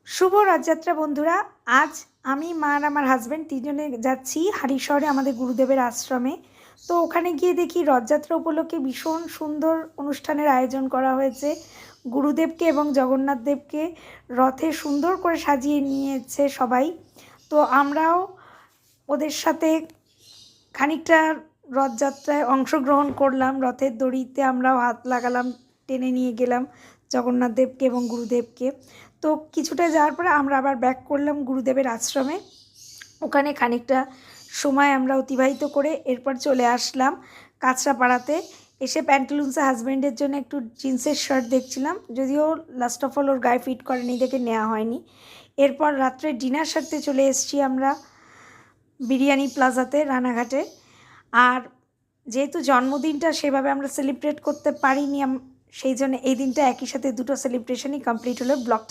শুভ রথযাত্রা বন্ধুরা। আজ আমি মা আর আমার হাজব্যান্ড তিনজনে যাচ্ছি হারিশহরে আমাদের গুরুদেবের আশ্রমে। তো ওখানে গিয়ে দেখি রথযাত্রা উপলক্ষে ভীষণ সুন্দর অনুষ্ঠানের আয়োজন করা হয়েছে। গুরুদেবকে এবং জগন্নাথ দেবকে রথে সুন্দর করে সাজিয়ে নিয়েছে সবাই। তো আমরাও ওদের সাথে খানিকটা রথযাত্রায় অংশগ্রহণ করলাম। রথের দড়িতে আমরাও হাত লাগালাম, টেনে নিয়ে গেলাম জগন্নাথ দেবকে এবং গুরুদেবকে। তো কিছুটা যাওয়ার পরে আমরা আবার ব্যাক করলাম গুরুদেবের আশ্রমে। ওখানে খানিকটা সময় আমরা অতিবাহিত করে এরপর চলে আসলাম কাঁচরাপাড়াতে। এসে প্যান্টালুন্সে হাজব্যান্ডের জন্য একটু জিন্সের শার্ট দেখছিলাম, যদিও লাস্ট অফ অল ওর গায়ে ফিট করেনি দেখে নেওয়া হয়নি। এরপর রাত্রে ডিনার সারতে চলে এসেছি আমরা বিরিয়ানি প্লাজাতে রানাঘাটে। আর যেহেতু জন্মদিনটা সেভাবে আমরা সেলিব্রেট করতে পারিনি, সেই জন্য এই দিনটা একই সাথে দুটো সেলিব্রেশনই কমপ্লিট হলো। ব্লগটা